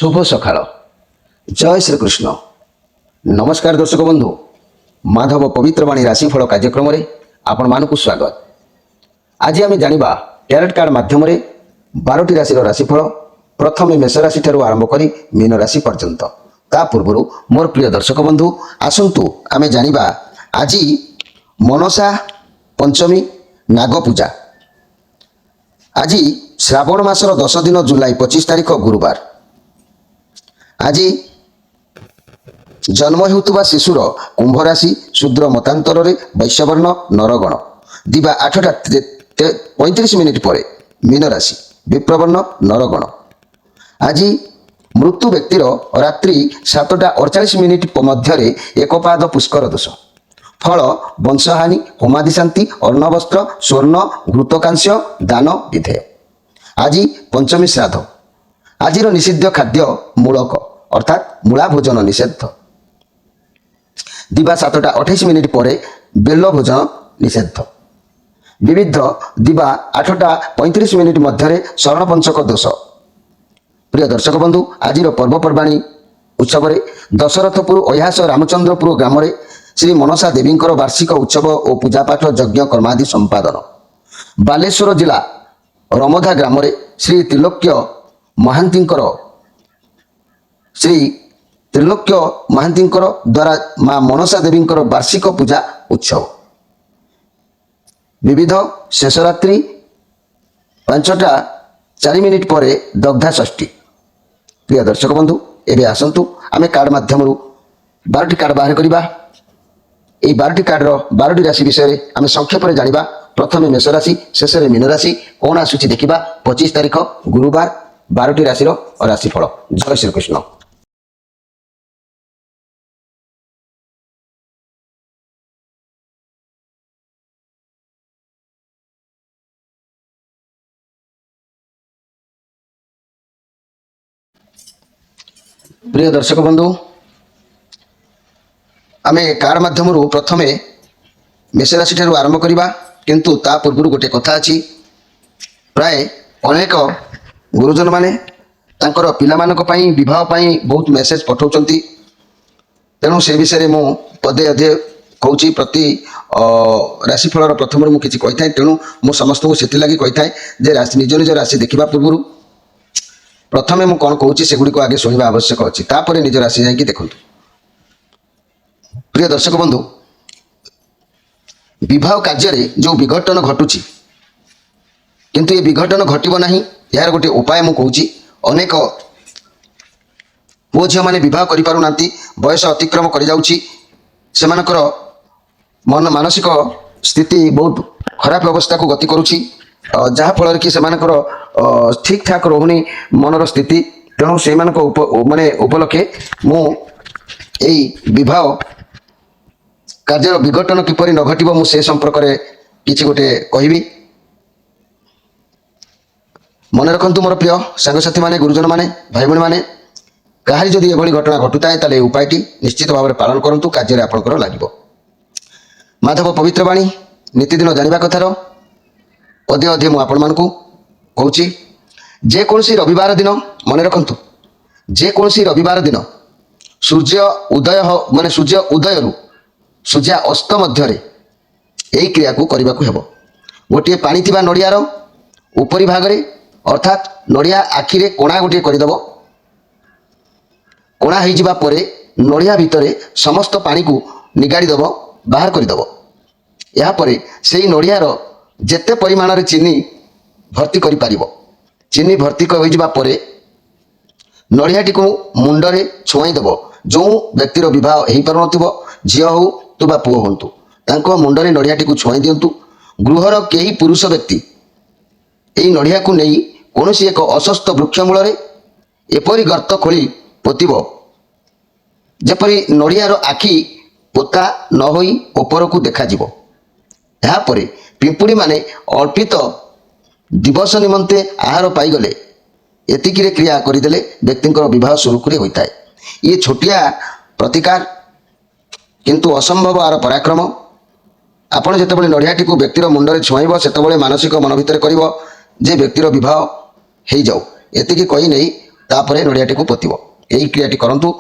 शुभ सकाळ जय श्रीकृष्ण नमस्कार दर्शक बंधु माधव पवित्रवाणी राशिफल कार्यक्रम में आपण मानक स्वागत। आज आम जाना टैरोट कार्ड माध्यम 12टी राशि राशिफल प्रथम मेष राशि ठारू आरंभ कर मीन राशि पर्यंत। ता पूर्व मोर प्रिय दर्शक बंधु आसतु आम जाना आज मनसा पंचमी नाग पूजा। आज श्रावण मासर 10 दिन जुलाई 25 तारीख गुरुवार। आज जन्म होता शिशुर कुंभ राशि शूद्र मतांतर वैश्यवर्ण नरगण दिवा 8:35 पर मीन राशि विप्रवर्ण नरगण। आज मृत्यु व्यक्तिर रात्रि 7:48 मध्य एकपाद पुष्कर दोष। फल वंशहानि होमादि शांति अर्णवस्त्र स्वर्ण घृतकांस्य दान विधेय। आज पंचमी श्राद्ध। आज निषिद्ध खाद्य मूलक अर्थात मूला भोजन निषेध। दिवा 7:28 पर बेल भोजन निषेध। विविध दिवा 8:35 मध्य शरण पंचक दोष। प्रिय दर्शक बंधु आज पर्वपर्वाणी उत्सव दशरथपुर अयास रामचंद्रपुर ग्राम श्री मनसा देवी वार्षिक उत्सव और पूजापाठ यज्ञ कर्मादि संपादन। बालेश्वर जिला रमधा ग्राम श्री त्रिलोक्य महांती द्वारा मां मनसा देवी वार्षिक पूजा उत्सव। विविध शेषरात्रि 5:04 पर दग्धा षष्ठी। प्रिय दर्शक बंधु एवं आसतु आम कार्ड माध्यम 12टी कार्ड बाहर करवा। यही 12टी कार्ड 12टी राशि विषय आम संक्षेप में जाना। प्रथम मेष राशि शेष मीन राशि कौन आसूची देखा 25 तारीख गुरुवार 12टी राशि राशिफल। जय श्रीकृष्ण। प्रिय दर्शक बंधु आम कार्ड माध्यम प्रथम मेष राशि ठारू आरंभ करवा। किंतु ता पूर्व गोटे कथा अच्छी प्राय अनेक गुरुजन माने तांकर पिलामानक पई विवाह पई बहुत मेसेज पठाउचंती। तेणु से विषय मु पदे अधे कहूँ प्रति राशिफल प्रथम मुझे किसी कही था। तेणु मु समस्त को से लगी कही था जे निज निज राशि देखा पूर्व प्रथम मु कौन कहूँ सेगुड़ी आगे शुणा आवश्यक अच्छी तापर निज राशि जाकि देखु। प्रिय दर्शक बंधु विवाह कार्य जो विघटन घटुची किंतु ये विघटन घटब ना यार गोटे उपाय मु कहूँ। अनेक पुओ झील मैंने विवाह करें बयस अतिक्रम कर मन मानसिक स्थिति बहुत खराब अवस्था को गति करुच्ची जहाँफल कि ठीक ठाक रोनी मनर स्थिति। तेणु से माने उपलक्षे मु विवाह कार्य विघटन किपरि न घटिब मुझे संपर्क में किसी गोटे कहबी। मन रखु मोर प्रिय सांगसाथी माने गुरुजन माने भाई भाई माने कहारी जदि एभली घटना घटुए ताले उपायटी निश्चित भाव में पालन करूँ कार्य आपंकर लगे। माधव पवित्रवाणी नीतिदिन जाना कथार अधे अधे मुझे कहूँ जेकोसी रविवार दिन मन रखु जेकोसी रविवार दिन सूर्य उदय माने सूर्य उदय सूर्य अस्त मध्य यही क्रिया को करने को हेबो। गोटे पानी थिबा नड़ियार उपरी भागरे अर्थात नड़िया आखिरे कोणा गोटे करदेव। कोणा हो जावा परे नड़िया भितर समस्त पानी को निगाड़ी देव बाहर करदेव। या परे से नड़ियार जेते परिमाण रे चीनी भर्ती करि पारिबो। चीनी भर्ती हो जावा परे नड़ियाटी को मुंडरे छुआई देव। जो व्यक्तिर विवाह हो पारुनथिबो झील हो तो बा पुओ हंतु तांको मुंडरे नड़ियाटी को छुआई दिंतु। गृहर कई पुरुष व्यक्ति यही नड़िया को नहीं कौन एक अस्वस्थ वृक्ष मूल एपरी गर्त खोली पोतिब जेपरी नड़ियार आखि पोता न होई ऊपर को देखा जिवो। यापर पिंपुड़ी माने अल्पित दिवस निमंते आहार पाईगले एतिकिरे क्रिया करदेले व्यक्तिंकर विवाह सुरुखुरी होता है। ये छोटिया प्रतिकार किंतु असंभव आर पराक्रम। आपण जितेबाला नड़ियाटी को व्यक्तिर मुंडरे छुआब से मानसिक मन भितर कर व्यक्तिर विवाह हो जाऊ एति कही नहीं तापर नड़ियाटी पोतिब यही क्रियाटी करंतु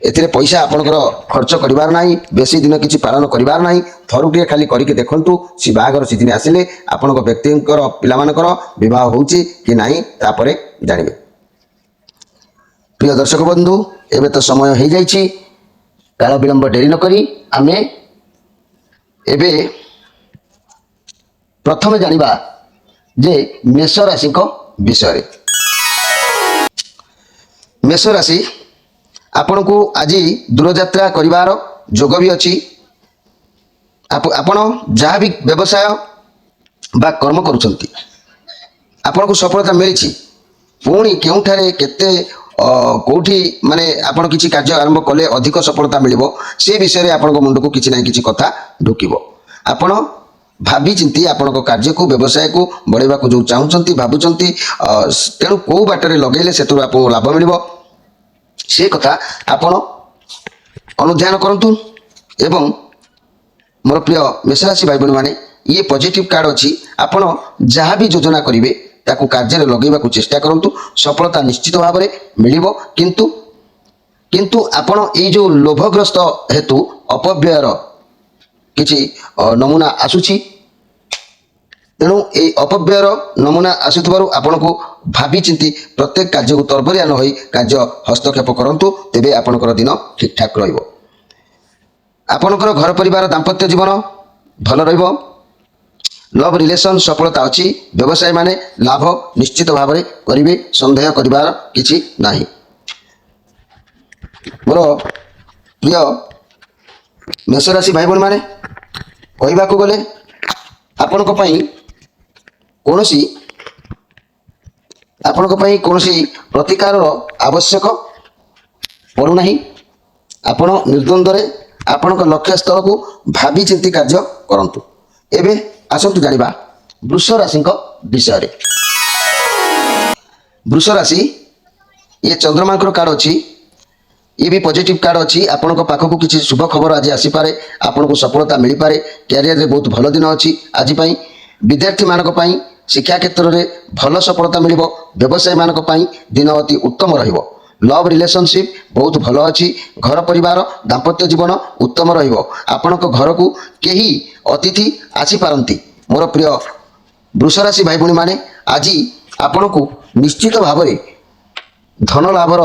एथिरे पैसा आपणकर खर्च करिवार नाही बेसी दिन किछि पालन करिवार नाही थरुटिए खाली करिके देखंतु सी बाहागर सीजन आसिले आपणक व्यक्तिकर पिलामानकर विवाह होउची कि नाही तापर जानिबे। प्रिय दर्शक बंधु एबे तो समय हो जाइछि काल विलंब डेरी न करी आमे एबे प्रथम जानिबा जे मेष राशि को विषय। मेष राशि आपण को आज दूरयात्रा करिवार जोग भी अच्छी आपण जहाँ भी व्यवसाय बा कर्म करुछंती आपण को सफलता मिली पुणी केउठारे केते कोठी माने आपण किछि कार्य आरंभ कले अधिक सफलता मिलिबो से विषय रे आपण मुंड को किछि ना किछि कथा ढुकिबो। आपण भाभी चिंती आपण कार्य को व्यवसाय को बढ़ेबा को जो चाहूचंती भाबुचंती तेणु को बाटरे लगेले सेतु आपन लाभ मिलिबो से कथा आपण अनुध्यान करंतु। एवं मोर प्रिय मेष राशि भाई बहन माने ये पॉजिटिव कार्ड अच्छी आपण जहाँ भी योजना करेंगे ताकू कार्य लगेवा को चेष्टा करंतु सफलता निश्चित भाव में मिलिबो। किंतु आपण ये जो लोभग्रस्त हेतु अपव्ययर किछि नमूना आसुछि तेणु ये अपव्ययर नमूना आसुथिबारु आपण को भाभी चिंती प्रत्येक कार्य को तरबरिया न होई कार्य हस्तक्षेप करंतु तेबे आपणकर दिन ठीक ठाक रहिबो। आपणकर घर परिवार दाम्पत्य जीवन भल रहिबो। लव रिलेशन सफलता अच्छी व्यवसाय माने लाभ निश्चित भाव में करेंगे संदेह करिवार किछि नाही। मोर प्रिय मेष राशि भाई बहन माने कहवा को गले आपणक पई कोनोसी प्रतिकार आवश्यक पड़ुना। आपण निर्द्वंद्व आपणक लक्ष्य स्थल को भावी चिंती कार्य करंतु। एबे आसंतु जानिबा वृष राशि विषय रे। वृष राशि ये चंद्रमा कार्ड अच्छी ये भी पॉजिटिव कार्ड अच्छी आपण पाखक किसी शुभ खबर आज आसीपे आपन को सफलता मिल पारे कैरियर रे बहुत भल दिन अच्छी आज विद्यार्थी मानक पई शिक्षा क्षेत्र में भल सफलता मिल व्यवसाय मानक पई दिन अति उत्तम रहिबो। लव रिलेशनशिप बहुत भल अच्छी घर परिवार दाम्पत्य जीवन उत्तम रहिबो। आपण घर को केही अतिथि आसी पारंती। मोर प्रिय वृष राशि भाई भणी माने आज आपण को निश्चित भाव में धन लाभर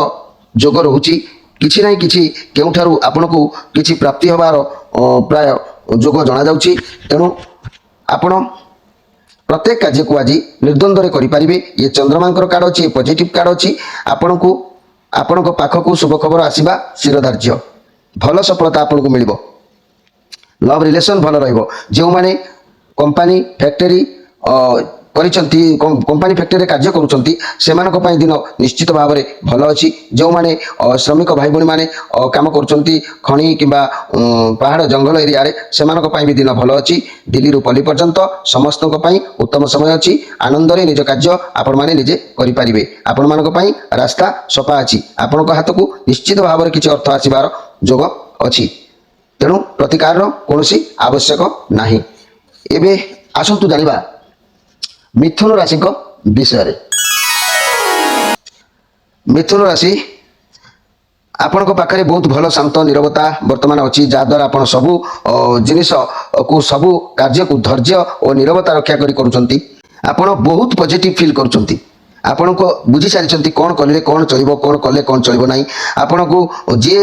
जोग रहुची किछि ना किछि केउठारु आपण को किछि प्राप्ति होबार प्राय जोग जना जाउची। तेणु आपण प्रत्येक कार्य को आज निर्द्वंद्व करि परिबे। ये चंद्रमांकर कार्ड अछि पॉजिटिव कार्ड अछि आपण को पाखक शुभ खबर आसीबा शिरधार्य भल सफलता आपण को मिलिबो। लव रिलेशन भल रहिबो। जो माने कंपनी फैक्टरी कंपनी फैक्टरी कार्य करुचंती सेमानक पई दिन निश्चित भाव में भल अच्छी। जो माने श्रमिक भाई भणी माने काम करुचंती खणी किंबा पहाड़ जंगल एरिया रे सेमानक पई भी दिन भल अच्छी। दिल्ली रु पल्ली पर्यंत समस्तक पई उत्तम समय अच्छी। आनंद रे निज कार्य आपण माने निजे करि परिबे। आपण मानक पई रास्ता सफा अच्छी। आपणक हाथ को निश्चित भाव में किछि अर्थ आसीबार जोग अच्छी। तेणु प्रतिकार कोनोसी आवश्यक नाही। एबे आसंतु जानिबा मिथुन राशि विषय रे। मिथुन राशि आपण पाखे बहुत भल शांत निरवता वर्तमान अच्छी जहाद्वारा आप सबू जिनिस को सबू कार्य को धैर्य और निरवता रक्षा करुँच। आपण बहुत पॉजिटिव फील करुँच। आपण को बुझी सारी कौन कले कौन चलो कौन कले कौन चलो ना। आपण को जी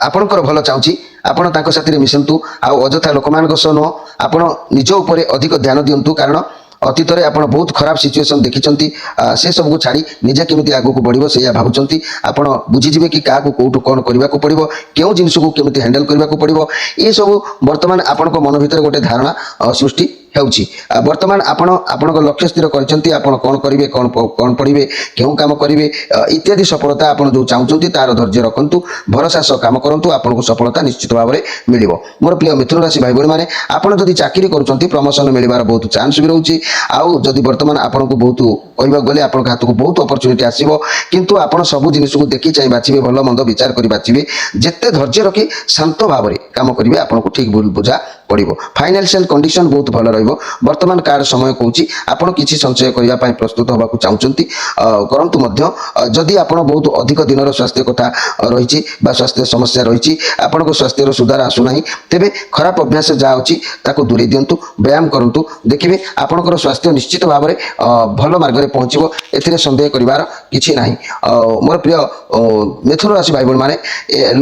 आपणकर भल चाहूँगी आपण तांको साथी मिशंतु आ अजथा लोक मान सह नुह आपण निज उपर अधिक ध्यान दिंतु। कारण अतीत में आप बहुत खराब सिचुएसन देखी से सब को छाड़ी निजे केमी आग को बढ़ो से भावुंट। आपड़ बुझीजे कि क्या कौटू कौन करने को पड़ो क्यों जिनस को केमी हैंडल करने को पड़ो ये सब बर्तमान आपण मन भर गोटे धारणा सृष्टि होउछि। वर्तमान आपण लक्ष्य स्थिर करछंती आपण कौन करेंगे कौन पढ़े क्यों काम करेंगे इत्यादि सफलता आपण जो चाहूँगी तार धैर्य रखु भरोसा सह काम करूँ आपको सफलता निश्चित भाव में मिल। मोर प्रिय मिथुन राशि भाई भणी मैंने आपड़ जदि चाकरी करुँच प्रमोशन मिलबार बहुत चांस भी रोचे। आउ जदि वर्तमान आपन को बहुत कहवा गले आपन हाथ को बहुत अपॉर्चुनिटी आसीबो किंतु आपन सब जिनिस को देखि चाहि बाछिबे भल मंद विचार करि बाछिबे जेते धैर्य रखि शांत भाव में काम करिवे आपन को ठीक भूल बुझा ପଡ଼ିବ। ଫାଇନାନ୍ସିଆଲ କଣ୍ଡିସନ ବହୁତ ଭଲ ରହିବ। ବର୍ତ୍ତମାନ କାର୍ଡ ସମୟ କହୁଛି ଆପଣ କିଛି ସଞ୍ଚୟ କରିବା ପାଇଁ ପ୍ରସ୍ତୁତ ହେବାକୁ ଚାହୁଁଛନ୍ତି କରନ୍ତୁ ମଧ୍ୟ। ଯଦି ଆପଣ ବହୁତ ଅଧିକ ଦିନର ସ୍ୱାସ୍ଥ୍ୟ କଥା ରହିଛି ବା ସ୍ୱାସ୍ଥ୍ୟ ସମସ୍ୟା ରହିଛି, ଆପଣଙ୍କ ସ୍ୱାସ୍ଥ୍ୟର ସୁଧାର ଆସୁନାହିଁ, ତେବେ ଖରାପ ଅଭ୍ୟାସ ଯାହା ଅଛି ତାକୁ ଦୂରେଇ ଦିଅନ୍ତୁ, ବ୍ୟାୟାମ କରନ୍ତୁ, ଦେଖିବେ ଆପଣଙ୍କର ସ୍ୱାସ୍ଥ୍ୟ ନିଶ୍ଚିତ ଭାବରେ ଭଲ ମାର୍ଗରେ ପହଞ୍ଚିବ। ଏଥିରେ ସନ୍ଦେହ କରିବାର କିଛି ନାହିଁ। ମୋର ପ୍ରିୟ ମିଥୁନ ରାଶି ଭାଇ ଭଉଣୀମାନେ,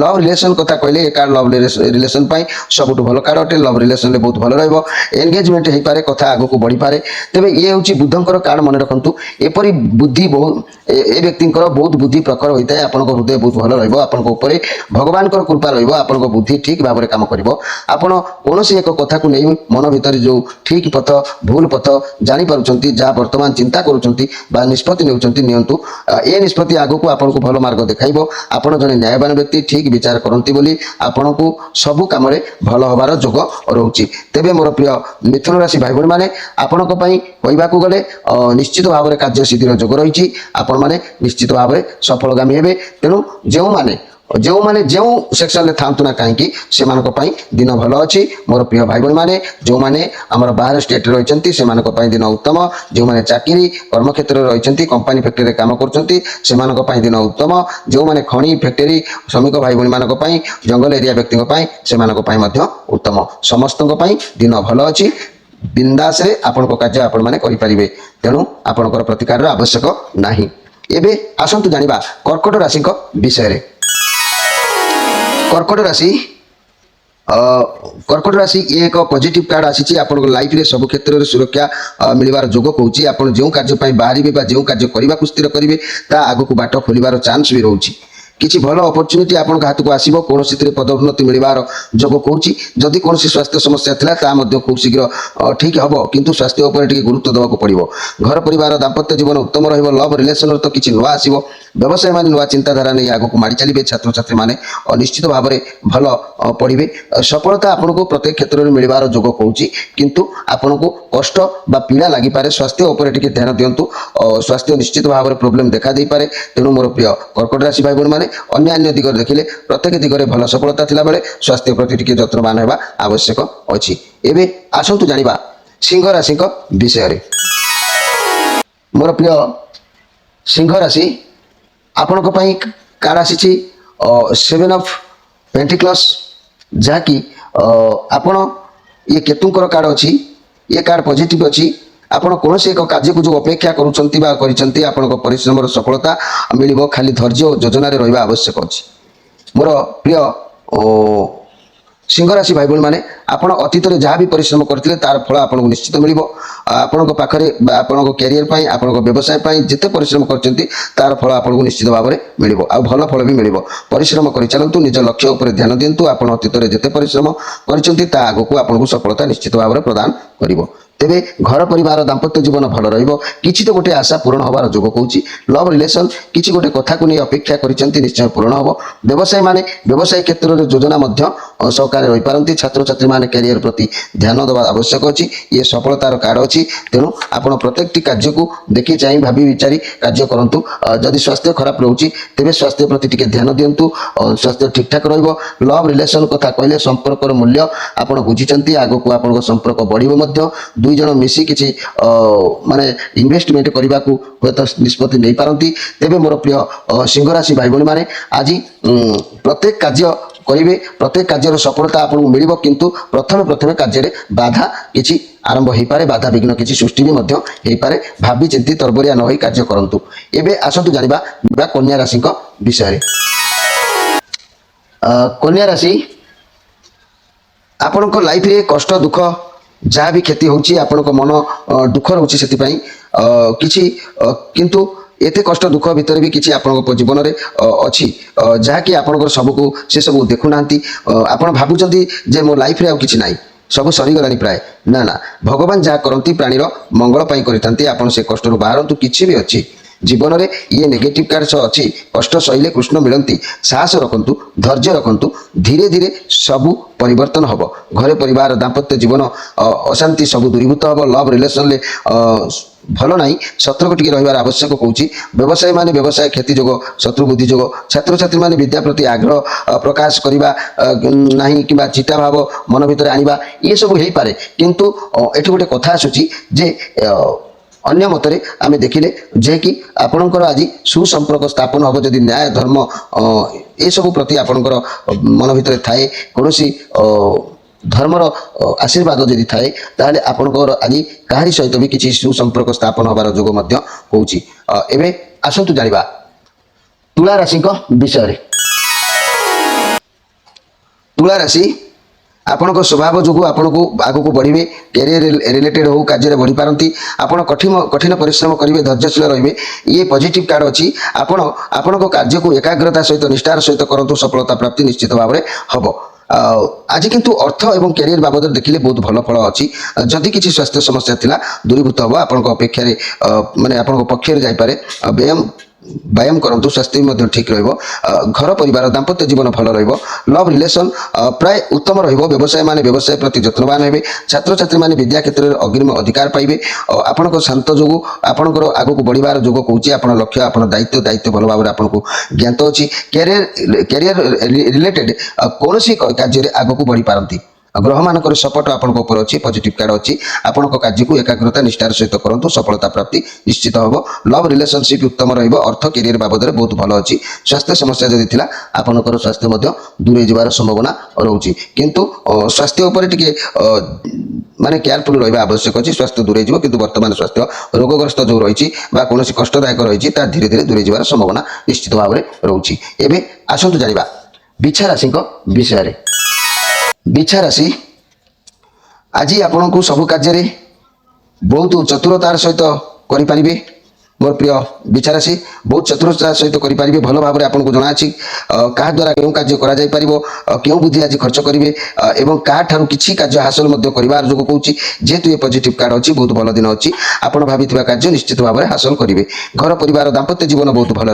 ଲଭ୍ ରିଲେସନ୍ କଥା କହିଲେ ଏ କାର୍ଡ ଲଭ୍ ରିଲେସନ୍ ପାଇଁ ସବୁଠୁ ଭଲ କାର୍ଡ ଅଟେ। ଲଭ୍ ରିଲେସନରେ ବହୁତ ଭଲ ରହିବ, ଏନଗେଜମେଣ୍ଟ ହେଇପାରେ, କଥା ଆଗକୁ ବଢ଼ିପାରେ। ତେବେ ଇଏ ହେଉଛି ବୁଧଙ୍କର କାର୍ଡ, ମନେ ରଖନ୍ତୁ। ଏପରି ବୁଦ୍ଧି ଏ ବ୍ୟକ୍ତିଙ୍କର ବହୁତ ବୁଦ୍ଧି ପ୍ରଖର ହୋଇଥାଏ। ଆପଣଙ୍କ ହୃଦୟ ବହୁତ ଭଲ ରହିବ, ଆପଣଙ୍କ ଉପରେ ଭଗବାନଙ୍କର କୃପା ରହିବ, ଆପଣଙ୍କ ବୁଦ୍ଧି ଠିକ୍ ଭାବରେ କାମ କରିବ। ଆପଣ କୌଣସି ଏକ କଥାକୁ ନେଇ ମନ ଭିତରେ ଯେଉଁ ଠିକ୍ ପଥ ଭୁଲ ପଥ ଜାଣିପାରୁଛନ୍ତି, ଯାହା ବର୍ତ୍ତମାନ ଚିନ୍ତା କରୁଛନ୍ତି ବା ନିଷ୍ପତ୍ତି ନିଅନ୍ତୁ। ଏ ନିଷ୍ପତ୍ତି ଆଗକୁ ଆପଣଙ୍କୁ ଭଲ ମାର୍ଗ ଦେଖାଇବ। ଆପଣ ଜଣେ ନ୍ୟାୟବାନ ବ୍ୟକ୍ତି, ଠିକ୍ ବିଚାର କରନ୍ତି ବୋଲି ଆପଣଙ୍କୁ ସବୁ କାମରେ ଭଲ ହେବାର ଯୋଗ ରହୁଛି। ତେବେ ମୋର ପ୍ରିୟ ମିଥୁନ ରାଶି ଭାଇ ଭଉଣୀମାନେ, ଆପଣଙ୍କ ପାଇଁ କହିବାକୁ ଗଲେ ନିଶ୍ଚିତ ଭାବରେ କାର୍ଯ୍ୟସିଦ୍ଧିର ଯୋଗ ରହିଛି। ଆପଣମାନେ ନିଶ୍ଚିତ ଭାବରେ ସଫଳଗାମୀ ହେବେ। ତେଣୁ ଯେଉଁମାନେ ଯେଉଁ ସେକ୍ସନରେ ଥାଆନ୍ତୁ ନା କାହିଁକି ସେମାନଙ୍କ ପାଇଁ ଦିନ ଭଲ ଅଛି। ମୋର ପ୍ରିୟ ଭାଇ ଭଉଣୀମାନେ, ଯେଉଁମାନେ ଆମର ବାହାର ଷ୍ଟେଟ୍ରେ ରହିଛନ୍ତି ସେମାନଙ୍କ ପାଇଁ ଦିନ ଉତ୍ତମ। ଯେଉଁମାନେ ଚାକିରି କର୍ମକ୍ଷେତ୍ରରେ ରହିଛନ୍ତି, କମ୍ପାନୀ ଫ୍ୟାକ୍ଟରିରେ କାମ କରୁଛନ୍ତି, ସେମାନଙ୍କ ପାଇଁ ଦିନ ଉତ୍ତମ। ଯେଉଁମାନେ ଖଣି ଫ୍ୟାକ୍ଟରି ଶ୍ରମିକ ଭାଇ ଭଉଣୀମାନଙ୍କ ପାଇଁ, ଜଙ୍ଗଲ ଏରିଆ ବ୍ୟକ୍ତିଙ୍କ ପାଇଁ, ସେମାନଙ୍କ ପାଇଁ ମଧ୍ୟ ଉତ୍ତମ। ସମସ୍ତଙ୍କ ପାଇଁ ଦିନ ଭଲ ଅଛି। ବିନ୍ଦାସରେ ଆପଣଙ୍କ କାର୍ଯ୍ୟ ଆପଣମାନେ କରିପାରିବେ। ତେଣୁ ଆପଣଙ୍କର ପ୍ରତିକାରର ଆବଶ୍ୟକ ନାହିଁ। ଏବେ ଆସନ୍ତୁ ଜାଣିବା କର୍କଟ ରାଶିଙ୍କ ବିଷୟରେ। କର୍କଟ ରାଶି ଇଏ ଏକ ପଜିଟିଭ କାର୍ଡ ଆସିଛି। ଆପଣଙ୍କ ଲାଇଫରେ ସବୁ କ୍ଷେତ୍ରରେ ସୁରକ୍ଷା ମିଳିବାର ଯୋଗ କହୁଛି। ଆପଣ ଯେଉଁ କାର୍ଯ୍ୟ ପାଇଁ ବାହାରିବେ ବା ଯେଉଁ କାର୍ଯ୍ୟ କରିବାକୁ ସ୍ଥିର କରିବେ ତା ଆଗକୁ ବାଟ ଖୋଲିବାର ଚାନ୍ସ ବି ରହୁଛି। କିଛି ଭଲ ଅପରଚ୍ୟୁନିଟି ଆପଣଙ୍କ ହାତକୁ ଆସିବ, କୌଣସିଥିରେ ପଦୋନ୍ନତି ମିଳିବାର ଯୋଗ କହୁଛି। ଯଦି କୌଣସି ସ୍ୱାସ୍ଥ୍ୟ ସମସ୍ୟା ଥିଲା ତାହା ମଧ୍ୟ ଖୁବ୍ ଶୀଘ୍ର ଠିକ୍ ହେବ, କିନ୍ତୁ ସ୍ୱାସ୍ଥ୍ୟ ଉପରେ ଟିକେ ଗୁରୁତ୍ୱ ଦେବାକୁ ପଡ଼ିବ। ଘର ପରିବାର ଦାମ୍ପତ୍ୟ ଜୀବନ ଉତ୍ତମ ରହିବ। ଲଭ୍ ରିଲେସନର ତ କିଛି ନୂଆ ଆସିବ। ବ୍ୟବସାୟୀମାନେ ନୂଆ ଚିନ୍ତାଧାରା ନେଇ ଆଗକୁ ମାଡ଼ି ଚାଲିବେ। ଛାତ୍ରଛାତ୍ରୀମାନେ ନିଶ୍ଚିତ ଭାବରେ ଭଲ ପଢ଼ିବେ। ସଫଳତା ଆପଣଙ୍କୁ ପ୍ରତ୍ୟେକ କ୍ଷେତ୍ରରେ ମିଳିବାର ଯୋଗ କହୁଛି, କିନ୍ତୁ ଆପଣଙ୍କୁ କଷ୍ଟ ବା ପୀଡ଼ା ଲାଗିପାରେ। ସ୍ୱାସ୍ଥ୍ୟ ଉପରେ ଟିକେ ଧ୍ୟାନ ଦିଅନ୍ତୁ, ସ୍ୱାସ୍ଥ୍ୟ ନିଶ୍ଚିତ ଭାବରେ ପ୍ରୋବ୍ଲେମ ଦେଖା ଦେଇପାରେ। ତେଣୁ ମୋର ପ୍ରିୟ କର୍କଟ ରାଶି ଭାଇ ଭଉଣୀମାନେ, ଅନ୍ୟାନ୍ୟ ଦିଗରେ ଦେଖିଲେ ପ୍ରତ୍ୟେକ ଦିଗରେ ଭଲ ସଫଳତା ଥିଲାବେଳେ ସ୍ୱାସ୍ଥ୍ୟ ପ୍ରତି ଟିକେ ଯତ୍ନବାନ ହେବା ଆବଶ୍ୟକ ଅଛି। ଏବେ ଆସନ୍ତୁ ଜାଣିବା ସିଂହ ରାଶିଙ୍କ ବିଷୟରେ। ମୋର ପ୍ରିୟ ସିଂହ ରାଶି, ଆପଣଙ୍କ ପାଇଁ କାର୍ଡ ଆସିଛି 7 ଅଫ୍ ପେଣ୍ଟିକ୍ଲସ୍, ଯାହାକି ଆପଣ ଇଏ କେତୁଙ୍କର କାର୍ଡ ଅଛି। ଇଏ କାର୍ଡ ପଜିଟିଭ୍ ଅଛି। ଆପଣ କୌଣସି ଏକ କାର୍ଯ୍ୟକୁ ଯେଉଁ ଅପେକ୍ଷା କରୁଛନ୍ତି ବା କରିଛନ୍ତି, ଆପଣଙ୍କ ପରିଶ୍ରମର ସଫଳତା ମିଳିବ। ଖାଲି ଧୈର୍ଯ୍ୟ ଓ ଯୋଜନାରେ ରହିବା ଆବଶ୍ୟକ ଅଛି। ମୋର ପ୍ରିୟ ସିଂହ ରାଶି ଭାଇ ଭଉଣୀମାନେ, ଆପଣ ଅତୀତରେ ଯାହା ବି ପରିଶ୍ରମ କରିଥିଲେ ତାର ଫଳ ଆପଣଙ୍କୁ ନିଶ୍ଚିତ ମିଳିବ। ଆପଣଙ୍କ ପାଖରେ ବା ଆପଣଙ୍କ କ୍ୟାରିୟର ପାଇଁ, ଆପଣଙ୍କ ବ୍ୟବସାୟ ପାଇଁ ଯେତେ ପରିଶ୍ରମ କରିଛନ୍ତି ତାର ଫଳ ଆପଣଙ୍କୁ ନିଶ୍ଚିତ ଭାବରେ ମିଳିବ, ଆଉ ଭଲ ଫଳ ବି ମିଳିବ। ପରିଶ୍ରମ କରିଚାଲନ୍ତୁ, ନିଜ ଲକ୍ଷ୍ୟ ଉପରେ ଧ୍ୟାନ ଦିଅନ୍ତୁ। ଆପଣ ଅତୀତରେ ଯେତେ ପରିଶ୍ରମ କରିଛନ୍ତି ତା ଆଗକୁ ଆପଣଙ୍କୁ ସଫଳତା ନିଶ୍ଚିତ ଭାବରେ ପ୍ରଦାନ କରିବ। ତେବେ ଘର ପରିବାର ଦାମ୍ପତ୍ୟ ଜୀବନ ଭଲ ରହିବ। କିଛି ତ ଗୋଟେ ଆଶା ପୂରଣ ହେବାର ଯୋଗ କହୁଛି। ଲଭ୍ ରିଲେସନ୍ କିଛି ଗୋଟେ କଥାକୁ ନେଇ ଅପେକ୍ଷା କରିଛନ୍ତି, ନିଶ୍ଚୟ ପୂରଣ ହେବ। ବ୍ୟବସାୟୀମାନେ ବ୍ୟବସାୟ କ୍ଷେତ୍ରରେ ଯୋଜନା ମଧ୍ୟ ସହକାରେ ରହିପାରନ୍ତି। ଛାତ୍ରଛାତ୍ରୀମାନେ କ୍ୟାରିୟର ପ୍ରତି ଧ୍ୟାନ ଦେବା ଆବଶ୍ୟକ ଅଛି। ଇଏ ସଫଳତାର କାର୍ଡ ଅଛି। ତେଣୁ ଆପଣ ପ୍ରତ୍ୟେକଟି କାର୍ଯ୍ୟକୁ ଦେଖି ଚାହିଁ ଭାବି ବିଚାରି କାର୍ଯ୍ୟ କରନ୍ତୁ। ଯଦି ସ୍ୱାସ୍ଥ୍ୟ ଖରାପ ରହୁଛି ତେବେ ସ୍ୱାସ୍ଥ୍ୟ ପ୍ରତି ଟିକେ ଧ୍ୟାନ ଦିଅନ୍ତୁ, ସ୍ୱାସ୍ଥ୍ୟ ଠିକ୍ଠାକ୍ ରହିବ। ଲଭ୍ ରିଲେସନ୍ କଥା କହିଲେ ସମ୍ପର୍କର ମୂଲ୍ୟ ଆପଣ ବୁଝିଛନ୍ତି, ଆଗକୁ ଆପଣଙ୍କ ସମ୍ପର୍କ ବଢ଼ିବ ମଧ୍ୟ। ଦୁଇ ଜଣ ମିଶି କିଛି ମାନେ ଇନଭେଷ୍ଟମେଣ୍ଟ କରିବାକୁ ହୁଏତ ନିଷ୍ପତ୍ତି ନେଇପାରନ୍ତି। ତେବେ ମୋର ପ୍ରିୟ ସିଂହ ରାଶି ଭାଇ ଭଉଣୀମାନେ, ଆଜି ପ୍ରତ୍ୟେକ କାର୍ଯ୍ୟ କରିବେ, ପ୍ରତ୍ୟେକ କାର୍ଯ୍ୟର ସଫଳତା ଆପଣଙ୍କୁ ମିଳିବ, କିନ୍ତୁ ପ୍ରଥମେ କାର୍ଯ୍ୟରେ ବାଧା କିଛି ଆରମ୍ଭ ହୋଇପାରେ, ବାଧା ବିଘ୍ନ କିଛି ସୃଷ୍ଟି ବି ମଧ୍ୟ ହୋଇପାରେ। ଭାବି ଚିନ୍ତି ତରବରିଆ ନ ହୋଇ କାର୍ଯ୍ୟ କରନ୍ତୁ। ଏବେ ଆସନ୍ତୁ ଜାଣିବା କନ୍ୟା ରାଶିଙ୍କ ବିଷୟରେ। କନ୍ୟା ରାଶି, ଆପଣଙ୍କ ଲାଇଫରେ କଷ୍ଟ ଦୁଃଖ ଯାହା ବି କ୍ଷତି ହେଉଛି, ଆପଣଙ୍କ ମନ ଦୁଃଖ ରହୁଛି ସେଥିପାଇଁ କିଛି, କିନ୍ତୁ ଏତେ କଷ୍ଟ ଦୁଃଖ ଭିତରେ ବି କିଛି ଆପଣଙ୍କ ଜୀବନରେ ଅଛି ଯାହାକି ଆପଣଙ୍କର ସବୁକୁ ସେସବୁ ଦେଖୁନାହାନ୍ତି। ଆପଣ ଭାବୁଛନ୍ତି ଯେ ମୋ ଲାଇଫରେ ଆଉ କିଛି ନାହିଁ, ସବୁ ସରିଗଲାଣି ପ୍ରାୟ। ନା, ଭଗବାନ ଯାହା କରନ୍ତି ପ୍ରାଣୀର ମଙ୍ଗଳ ପାଇଁ କରିଥାନ୍ତି। ଆପଣ ସେ କଷ୍ଟରୁ ବାହାରନ୍ତୁ, କିଛି ବି ଅଛି जीवन में ये नेगेटिव कार्ड अच्छी कष्ट सहिले कृष्ण मिलती साहस रखु धैर्य रखु धीरे धीरे सबू परिवर्तन हम घरे परिवार दाम्पत्य जीवन अशांति सब दूरीभूत हम लव रिलेसन भल ना सतर्क टी रही आवश्यक कौच व्यवसायी मैंने व्यवसाय क्षति जोग शत्रु बुद्धि जोग छात्र छात्री मैंने विद्या प्रति आग्रह प्रकाश करवा ना कि चिटा भाव मन भर आना ये सब हो पारे किंतु एठी गोटे कथा आसूची जे अन्य मतरे आमे देखिले जे कि आपणकर आज सुसंपर्क स्थापन हम जदि न्याय धर्म ये सब प्रति आपणकर मन भर थाए कौन धर्मर आशीर्वाद जदि थाए ताहले आपणकर आज काहारी सहित भी किसी सुसंपर्क स्थापन होबार जोग मध्य होउची। एबे आसंतु जानिबा तुला राशि विषय रे। तुला राशि आपण स्वभाव जो आपण को आगू बढ़े कैरियर रिलेटेड हो कार्य बढ़ी पारती आपण कठिन कठिन परिश्रम करेंगे धैर्यशील रे ये पॉजिटिव कार्ड अच्छी आपण कार्य को एकाग्रता सहित निष्ठार सहित करूँ सफलता प्राप्ति निश्चित भाव में हम आज किंतु अर्थ एवं कैरियर बाबद देखिले बहुत भल फल अच्छी जदि किसी स्वास्थ्य समस्या थिला दूरीभूत हम आपण अपेक्षा माने आपण पक्षे जापे व्यायाम करंतु स्वास्थ्य भी ठीक घर परिवार दाम्पत्य जीवन भल लव रिलेसन प्राय उत्तम व्यवसाय माने व्यवसाय प्रति जत्नवान हे छात्र छात्री माने विद्या क्षेत्र में अग्रिम अधिकार पाइबे आपण शांत जो आपणकर आगू बढ़िबार जोग कौच आप लक्ष्य आप दायित्व दायित्व भल भाव आपको ज्ञात अच्छी कैरियर रिलेटेड कौन कार्य आगू बढ़ी पारती ग्रह मानक सपोर्ट आपण अच्छी पॉजिटिव कार्ड अच्छी आपण कार्य को एकाग्रता निष्ठार सहित करूँ सफलता प्राप्ति निश्चित हम लव रिलेशनशिप उत्तम अर्थ कैरियर बाबद में बहुत भल अच्छी स्वास्थ्य समस्या जदि थिला आपणकर स्वास्थ्य दूरे जबार संभावना रोचे किंतु स्वास्थ्य उपर टिके माने केयरफुल रहा आवश्यक अच्छी स्वास्थ्य दूरे जीव किंतु वर्तमान स्वास्थ्य रोगग्रस्त जो रही कौन कष्टदायक रही धीरे धीरे दूरे जबार संभावना निश्चित भाव में रोचे। एबे आसंतु जानिबा बिछा राशि विषय रे। बिछा राशि आज आपण को सब कार्य बहुत चतुरतार सहित करें मोर प्रिय बिछा राशि बहुत चतुरतार सहित करें भल भाव में आपको जना क्या द्वारा क्यों कार्य क्यों बुद्धि आज खर्च करेंगे और क्या किसी कार्य हासिल करार जो कौच जेहेतु ये पॉजिटिव कार्ड अच्छी बहुत भल दिन अच्छी आपड़ भावी कार्य निश्चित भाव में हासिल करेंगे घर परिवार दाम्पत्य जीवन बहुत भल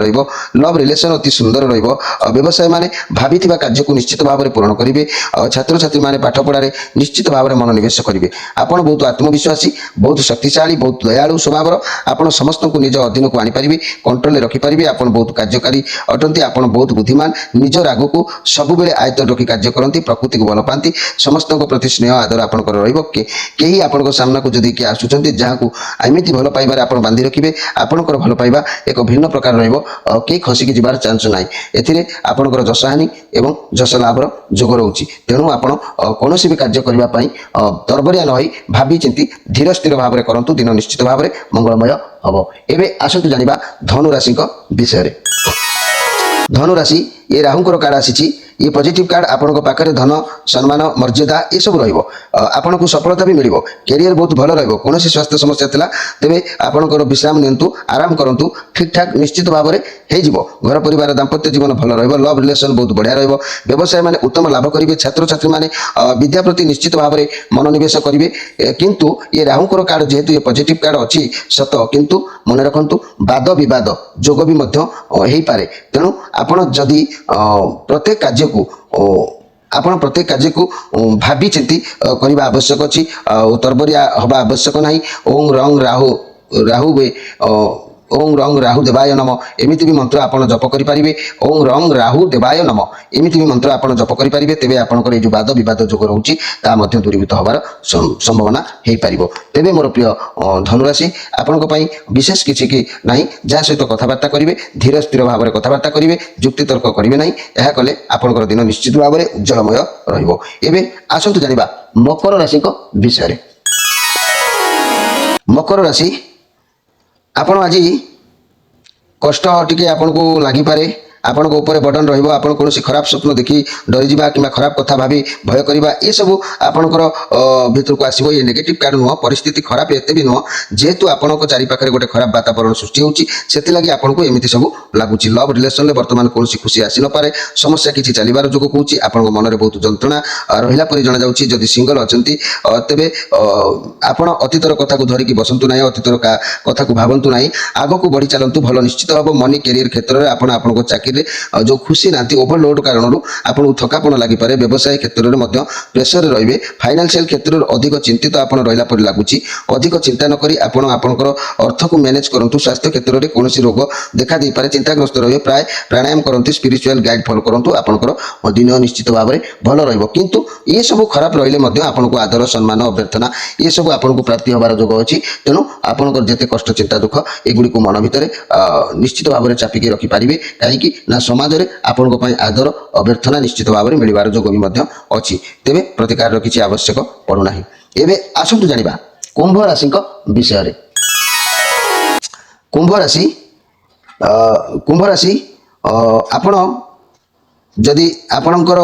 लव रिलेसन अति सुंदर व्यवसाय माने भावी कार्य को निश्चित भाव में पूरण करेंगे छात्र छात्री माने पाठ पढ़ारे निश्चित भाव में मनोनिवेश करेंगे आपड़ बहुत आत्मविश्वासी बहुत शक्तिशाली बहुत दयालु स्वभाव आप समस्त को निज अधीन को आनीपारे कंट्रोल रखिपारे आप बहुत कार्यकारी अटंती आप बहुत बुद्धिमान निज राग को सब बेले आयत्त रखी कार्य करती प्रकृति को भल पाती समस्त प्रति स्नेह आदर आपंकर रही आपण सामना को जदि किए आसुच्च जहाँ एमती भल पाइबार आप बांधि रखिए आपंकर भल पाइबा एक भिन्न प्रकार रही खसिकी जबार चांस ना ए आपंकर जसहानी एवं जस लाभर जोग रोचे तेणु आप कौन भी कार्य करने तरबरिया नई भावी चिंती धीर स्थिर भाव में करूँ दिन निश्चित भाव में मंगलमय हम। एबे आसतु जानिबा धनु राशि विषय रे। धनु राशि ये राहुंकर कार्ड आसी ये पॉजिटिव कार्ड आपण पाखे धन सम्मान मर्यादा ये सब रहा को सफलता भी मिल कैरियर बहुत भल रौन स्वास्थ्य समस्या थिला तेबे आपणकर विश्राम नियंतु आराम करूँ ठीक ठाक निश्चित भाव में हो घर परिवार दाम्पत्य जीवन भल लव रिलेसन बहुत बढ़िया व्यवसाय माने उत्तम लाभ करेंगे छात्र छात्री माने विद्या प्रति निश्चित भाव में मनोनिवेश करेंगे किंतु ये राहुंकर कार्ड जेहेतु ये पॉजिटिव कार्ड अच्छी सत किंतु मन रखु वाद विवाद जोग भी हो पारे तेणु आपण जदि प्रत्येक कार्य को आपण प्रत्येक कार्य को भावी चिंती करने आवश्यक अच्छी तरबरिया हवा आवश्यक नहीं ओम रंग राहु राहु वे ओम रंग राहु देवाय नम एमिति भी मंत्र आपण जप करें ओम रंग राहु देवाय नम एमिति भी मंत्र आपण जप करें तेरे आपंकर जो वाद विवाद जोग रोचे दूरीभूत हबार संभावना हो पार तेरे मोर प्रिय धनुराशि आपण विशेष किसी की ना जहाँ सहित कथबार्ता करेंगे धीर स्थिर भाव में कथबार्ता करेंगे जुक्ति तर्क करेंगे ना यह कले आपंकर दिन निश्चित भाव में उज्जवलमय रही। आसतु जानिबा मकर राशि विषय। मकर राशि आपण आज कष्ट टिके आपन को लागिपारे ଆପଣଙ୍କ ଉପରେ ବର୍ଡନ ରହିବ। ଆପଣ କୌଣସି ଖରାପ ସ୍ୱପ୍ନ ଦେଖି ଡରିଯିବା କିମ୍ବା ଖରାପ କଥା ଭାବି ଭୟ କରିବା ଏସବୁ ଆପଣଙ୍କର ଭିତରକୁ ଆସିବ। ଏ ନେଗେଟିଭ କାର୍ଡ ନୁହଁ, ପରିସ୍ଥିତି ଖରାପ ଏତେ ବି ନୁହଁ, ଯେହେତୁ ଆପଣଙ୍କ ଚାରିପାଖରେ ଗୋଟେ ଖରାପ ବାତାବରଣ ସୃଷ୍ଟି ହେଉଛି ସେଥିଲାଗି ଆପଣଙ୍କୁ ଏମିତି ସବୁ ଲାଗୁଛି। ଲଭ୍ ରିଲେସନରେ ବର୍ତ୍ତମାନ କୌଣସି ଖୁସି ଆସିନପାରେ, ସମସ୍ୟା କିଛି ଚାଲିବାର ଯୋଗ କହୁଛି। ଆପଣଙ୍କ ମନରେ ବହୁତ ଯନ୍ତ୍ରଣା ରହିଲା ପରି ଜଣାଯାଉଛି। ଯଦି ସିଙ୍ଗଲ ଅଛନ୍ତି ତେବେ ଆପଣ ଅତୀତର କଥାକୁ ଧରିକି ବସନ୍ତୁ ନାହିଁ, ଅତୀତର କଥାକୁ ଭାବନ୍ତୁ ନାହିଁ, ଆଗକୁ ବଢ଼ି ଚାଲନ୍ତୁ। ଭଲ ନିଶ୍ଚିତ ହେବ। ମନି କ୍ୟାରିୟର କ୍ଷେତ୍ରରେ ଆପଣ ଆପଣଙ୍କ ଚାକିରିରେ ଯେଉଁ ଖୁସି ନାହାନ୍ତି, ଓଭରଲୋଡ୍ କାରଣରୁ ଆପଣଙ୍କୁ ଥକାପଣ ଲାଗିପାରେ। ବ୍ୟବସାୟ କ୍ଷେତ୍ରରେ ମଧ୍ୟ ପ୍ରେସରରେ ରହିବେ। ଫାଇନାନ୍ସିଆଲ କ୍ଷେତ୍ରରେ ଅଧିକ ଚିନ୍ତିତ ଆପଣ ରହିଲା ପରି ଲାଗୁଛି। ଅଧିକ ଚିନ୍ତା ନ କରି ଆପଣ ଆପଣଙ୍କର ଅର୍ଥକୁ ମ୍ୟାନେଜ କରନ୍ତୁ। ସ୍ୱାସ୍ଥ୍ୟ କ୍ଷେତ୍ରରେ କୌଣସି ରୋଗ ଦେଖା ଦେଇପାରେ, ଚିନ୍ତାଗ୍ରସ୍ତ ରହିବେ। ପ୍ରାୟ ପ୍ରାଣାୟାମ କରନ୍ତୁ, ସ୍ପିରିଚୁଆଲ ଗାଇଡ୍ ଫଲୋ କରନ୍ତୁ, ଆପଣଙ୍କର ଦିନ ନିଶ୍ଚିତ ଭାବରେ ଭଲ ରହିବ। କିନ୍ତୁ ଏସବୁ ଖରାପ ରହିଲେ ମଧ୍ୟ ଆପଣଙ୍କୁ ଆଦର, ସମ୍ମାନ, ଅଭ୍ୟର୍ଥନା ଏସବୁ ଆପଣଙ୍କୁ ପ୍ରାପ୍ତି ହେବାର ଯୋଗ ଅଛି। ତେଣୁ ଆପଣଙ୍କର ଯେତେ କଷ୍ଟ, ଚିନ୍ତା, ଦୁଃଖ ଏଗୁଡ଼ିକୁ ମନ ଭିତରେ ନିଶ୍ଚିତ ଭାବରେ ଚାପିକି ରଖିପାରିବେ। କାହିଁକି ନା ସମାଜରେ ଆପଣଙ୍କ ପାଇଁ ଆଦର, ଅଭ୍ୟର୍ଥନା ନିଶ୍ଚିତ ଭାବରେ ମିଳିବାର ଯୋଗ ବି ମଧ୍ୟ ଅଛି। ତେବେ ପ୍ରତିକାରର କିଛି ଆବଶ୍ୟକ ପଡୁନାହିଁ। ଏବେ ଆସନ୍ତୁ ଜାଣିବା କୁମ୍ଭ ରାଶିଙ୍କ ବିଷୟରେ। କୁମ୍ଭ ରାଶି ଆପଣ ଯଦି ଆପଣଙ୍କର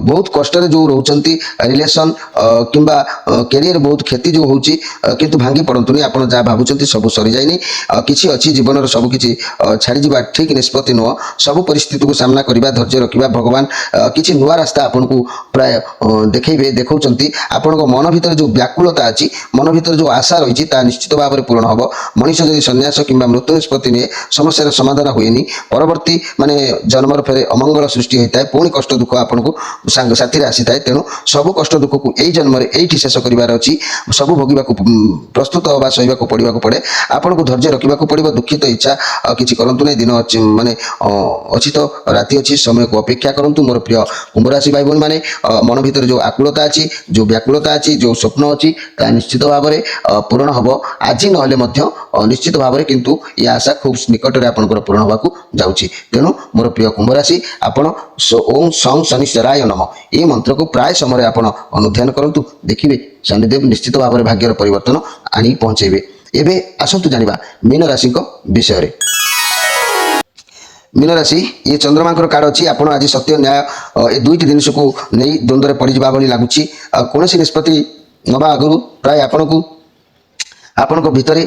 ବହୁତ କଷ୍ଟରେ ଯେଉଁ ରହୁଛନ୍ତି, ରିଲେସନ୍ କିମ୍ବା କ୍ୟାରିୟର ବହୁତ କ୍ଷତି ଯେଉଁ ହେଉଛି, କିନ୍ତୁ ଭାଙ୍ଗି ପଡ଼ନ୍ତୁନି। ଆପଣ ଯାହା ଭାବୁଛନ୍ତି ସବୁ ସରିଯାଇନି। କିଛି ଅଛି ଜୀବନର ସବୁ କିଛି ଛାଡ଼ିଯିବା ଠିକ୍ ନିଷ୍ପତ୍ତି ନୁହଁ। ସବୁ ପରିସ୍ଥିତିକୁ ସାମ୍ନା କରିବା, ଧୈର୍ଯ୍ୟ ରଖିବା। ଭଗବାନ କିଛି ନୂଆ ରାସ୍ତା ଆପଣଙ୍କୁ ପ୍ରାୟ ଦେଖାଉଛନ୍ତି। ଆପଣଙ୍କ ମନ ଭିତରେ ଯେଉଁ ବ୍ୟାକୁଳତା ଅଛି, ମନ ଭିତରେ ଯେଉଁ ଆଶା ରହିଛି ତାହା ନିଶ୍ଚିତ ଭାବରେ ପୂରଣ ହେବ। ମଣିଷ ଯଦି ସନ୍ନ୍ୟାସ କିମ୍ବା ମୃତ୍ୟୁ ନିଷ୍ପତ୍ତି ନିଏ ସମସ୍ୟାର ସମାଧାନ ହୁଏନି। ପରବର୍ତ୍ତୀ ଜନ୍ମର ଫେରେ ଅମଙ୍ଗଳ ସୃଷ୍ଟି ହୋଇଥାଏ। ପୁଣି କଷ୍ଟ ଦୁଃଖ ଆପଣଙ୍କୁ ସାଥିରେ ଆସିଥାଏ। ତେଣୁ ସବୁ କଷ୍ଟ ଦୁଃଖକୁ ଏଇ ଜନ୍ମରେ ଏଇଠି ଶେଷ କରିବାର ଅଛି। ସବୁ ଭୋଗିବାକୁ ପ୍ରସ୍ତୁତ ହେବା, ସହିବାକୁ ପଡ଼ିବାକୁ ପଡ଼େ। ଆପଣଙ୍କୁ ଧୈର୍ଯ୍ୟ ରଖିବାକୁ ପଡ଼ିବ। ଦୁଃଖିତ ଇଚ୍ଛା କିଛି କରନ୍ତୁ ନାହିଁ। ଦିନ ଅଛି ଅଛି ତ ରାତି ଅଛି, ସମୟକୁ ଅପେକ୍ଷା କରନ୍ତୁ। ମୋର ପ୍ରିୟ କୁମ୍ଭ ରାଶି ଭାଇ ଭଉଣୀମାନେ, ମନ ଭିତରେ ଯେଉଁ ଆକୁଳତା ଅଛି, ଯେଉଁ ବ୍ୟାକୁଳତା ଅଛି, ଯେଉଁ ସ୍ୱପ୍ନ ଅଛି ତାହା ନିଶ୍ଚିତ ଭାବରେ ପୂରଣ ହେବ। ଆଜି ନହେଲେ ମଧ୍ୟ ନିଶ୍ଚିତ ଭାବରେ କିନ୍ତୁ ଏ ଆଶା ଖୁବ୍ ନିକଟରେ ଆପଣଙ୍କର ପୂରଣ ହେବାକୁ ଯାଉଛି। ତେଣୁ ମୋର ପ୍ରିୟ କୁମ୍ଭ ରାଶି, ଆପଣ ଓಂ ସଂ ଶନିଶ୍ଚରାୟ ନମଃ ଏ ମନ୍ତ୍ରକୁ ପ୍ରାୟ ସମୟରେ ଆପଣ ଅନୁଧ୍ୟାନ କରନ୍ତୁ। ଦେଖିବେ ଶନିଦେବ ନିଶ୍ଚିତ ଭାବରେ ଭାଗ୍ୟର ପରିବର୍ତ୍ତନ ଆଣି ପହଞ୍ଚାଇବେ। ଏବେ ଆସନ୍ତୁ ଜାଣିବା ମୀନ ରାଶିଙ୍କ ବିଷୟରେ। ମୀନ ରାଶି, ଇଏ ଚନ୍ଦ୍ରମାଙ୍କର କାର୍ଡ ଅଛି। ଆପଣ ଆଜି ସତ୍ୟ, ନ୍ୟାୟ ଏ ଦୁଇଟି ଜିନିଷକୁ ନେଇ ଦ୍ୱନ୍ଦ୍ୱରେ ପଡ଼ିଯିବା ଭଳି ଲାଗୁଛି। କୌଣସି ନିଷ୍ପତ୍ତି ନେବା ଆଗରୁ ପ୍ରାୟ ଆପଣଙ୍କ ଭିତରେ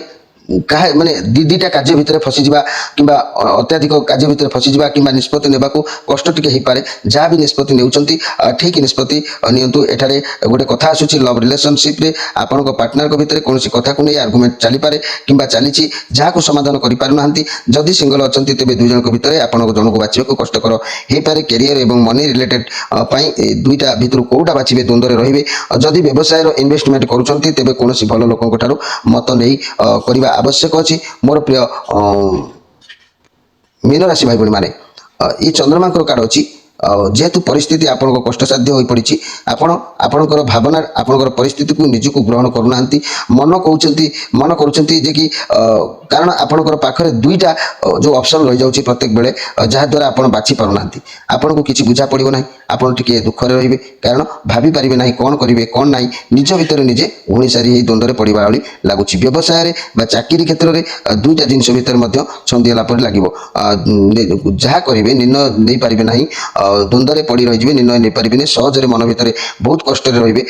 ଦୁଇଟା କାର୍ଯ୍ୟ ଭିତରେ ଫସିଯିବା କିମ୍ବା ଅତ୍ୟଧିକ କାର୍ଯ୍ୟ ଭିତରେ ଫସିଯିବା କିମ୍ବା ନିଷ୍ପତ୍ତି ନେବାକୁ କଷ୍ଟ ଟିକେ ହେଇପାରେ। ଯାହା ବି ନିଷ୍ପତ୍ତି ନେଉଛନ୍ତି ଠିକ୍ ନିଷ୍ପତ୍ତି ନିଅନ୍ତୁ। ଏଠାରେ ଗୋଟେ କଥା ଆସୁଛି, ଲଭ୍ ରିଲେସନସିପ୍ରେ ଆପଣଙ୍କ ପାର୍ଟନରଙ୍କ ଭିତରେ କୌଣସି କଥାକୁ ନେଇ ଆର୍ଗୁମେଣ୍ଟ ଚାଲିପାରେ କିମ୍ବା ଚାଲିଛି, ଯାହାକୁ ସମାଧାନ କରିପାରୁନାହାନ୍ତି। ଯଦି ସିଙ୍ଗଲ ଅଛନ୍ତି ତେବେ ଦୁଇ ଜଣଙ୍କ ଭିତରେ ଆପଣଙ୍କ ଜଣକୁ ବାଛିବାକୁ କଷ୍ଟକର ହେଇପାରେ। କ୍ୟାରିୟର ଏବଂ ମନି ରିଲେଟେଡ୍ ପାଇଁ ଦୁଇଟା ଭିତରୁ କେଉଁଟା ବାଛିବେ ଦ୍ୱନ୍ଦ୍ୱରେ ରହିବେ। ଯଦି ବ୍ୟବସାୟର ଇନଭେଷ୍ଟମେଣ୍ଟ କରୁଛନ୍ତି ତେବେ କୌଣସି ଭଲ ଲୋକଙ୍କ ଠାରୁ ମତ ନେଇ କରିବା ଆବଶ୍ୟକ ଅଛି। ମୋର ପ୍ରିୟ ମୀନ ରାଶି ଭାଇ ଭଉଣୀମାନେ, এই ଚନ୍ଦ୍ରମାଙ୍କର କାର୍ଡ ଅଛି। ଯେହେତୁ ପରିସ୍ଥିତି ଆପଣଙ୍କ କଷ୍ଟସାଧ୍ୟ ହୋଇପଡ଼ିଛି, ଆପଣ ଆପଣଙ୍କର ଭାବନା, ଆପଣଙ୍କର ପରିସ୍ଥିତିକୁ ନିଜକୁ ଗ୍ରହଣ କରୁନାହାନ୍ତି। ମନ କରୁଛନ୍ତି ଯେ କି କାରଣ ଆପଣଙ୍କର ପାଖରେ ଦୁଇଟା ଯେଉଁ ଅପସନ୍ ରହିଯାଉଛି ପ୍ରତ୍ୟେକ ବେଳେ, ଯାହାଦ୍ୱାରା ଆପଣ ବାଛି ପାରୁନାହାନ୍ତି। ଆପଣଙ୍କୁ କିଛି ବୁଝା ପଡ଼ିବ ନାହିଁ। ଆପଣ ଟିକିଏ ଦୁଃଖରେ ରହିବେ, କାରଣ ଭାବିପାରିବେ ନାହିଁ କ'ଣ କରିବେ କ'ଣ ନାହିଁ। ନିଜ ଭିତରେ ନିଜେ ଘୁଣି ସାରି ଏହି ଦ୍ୱନ୍ଦ୍ୱରେ ପଡ଼ିବା ଭଳି ଲାଗୁଛି। ବ୍ୟବସାୟରେ ବା ଚାକିରି କ୍ଷେତ୍ରରେ ଦୁଇଟା ଜିନିଷ ଭିତରେ ମଧ୍ୟ ଛନ୍ଦି ହେଲା ପରି ଲାଗିବ। ଯାହା କରିବେ ନିର୍ଣ୍ଣୟ ନେଇପାରିବେ ନାହିଁ। ଦ୍ୱନ୍ଦ୍ୱରେ ପଡ଼ି ରହିଯିବେ, ନିର୍ଣ୍ଣୟ ନେଇପାରିବେନି। ସହଜରେ ମନ ଭିତରେ ବହୁତ କଷ୍ଟରେ ରହିବେ,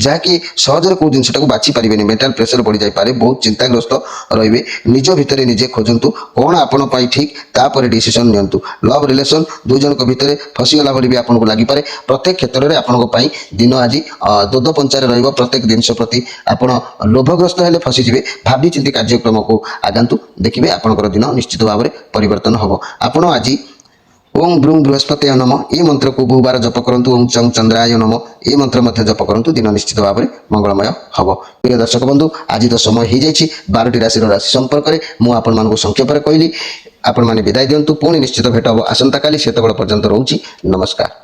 ଯାହାକି ସହଜରେ କେଉଁ ଜିନିଷଟାକୁ ବାଛି ପାରିବେନି। ମେଣ୍ଟାଲ ପ୍ରେସର ବଢ଼ିଯାଇପାରେ, ବହୁତ ଚିନ୍ତାଗ୍ରସ୍ତ ରହିବେ। ନିଜ ଭିତରେ ନିଜେ ଖୋଜନ୍ତୁ କ'ଣ ଆପଣ ପାଇଁ ଠିକ୍, ତାପରେ ଡିସିସନ୍ ନିଅନ୍ତୁ। ଲଭ୍ ରିଲେସନ୍ ଦୁଇ ଜଣଙ୍କ ଭିତରେ ଫସିଗଲା ଭଳି ବି ଆପଣଙ୍କୁ ଲାଗିପାରେ। ପ୍ରତ୍ୟେକ କ୍ଷେତ୍ରରେ ଆପଣଙ୍କ ପାଇଁ ଦିନ ଆଜି ଦୋଦପଞ୍ଚାରେ ରହିବ। ପ୍ରତ୍ୟେକ ଜିନିଷ ପ୍ରତି ଆପଣ ଲୋଭଗ୍ରସ୍ତ ହେଲେ ଫସିଯିବେ। ଭାବିଚିନ୍ତି କାର୍ଯ୍ୟକ୍ରମକୁ ଆଗାନ୍ତୁ, ଦେଖିବେ ଆପଣଙ୍କର ଦିନ ନିଶ୍ଚିତ ଭାବରେ ପରିବର୍ତ୍ତନ ହେବ। ଆପଣ ଆଜି ଓಂ ବ୍ରୁଂ ବୃହସ୍ପତିୟ ନମଃ ଏ ମନ୍ତ୍ରକୁ ବହୁବାର ଜପ କରନ୍ତୁ। ଓಂ ଚଂ ଚନ୍ଦ୍ରାୟ ନମଃ ଏ ମନ୍ତ୍ର ମଧ୍ୟ ଜପ କରନ୍ତୁ। ଦିନ ନିଶ୍ଚିତ ଭାବରେ ମଙ୍ଗଳମୟ ହେବ। ପ୍ରିୟ ଦର୍ଶକ ବନ୍ଧୁ, ଆଜି ତ ସମୟ ହେଇଯାଇଛି 12ଟି ରାଶିର ରାଶି ସମ୍ପର୍କରେ ମୁଁ ଆପଣମାନଙ୍କୁ ସଂକ୍ଷେପରେ କହିଲି। ଆପଣମାନେ ବିଦାୟ ଦିଅନ୍ତୁ। ପୁଣି ନିଶ୍ଚିତ ଭେଟ ହେବ ଆସନ୍ତାକାଲି। ସେତେବେଳେ ପର୍ଯ୍ୟନ୍ତ ରହୁଛି ନମସ୍କାର।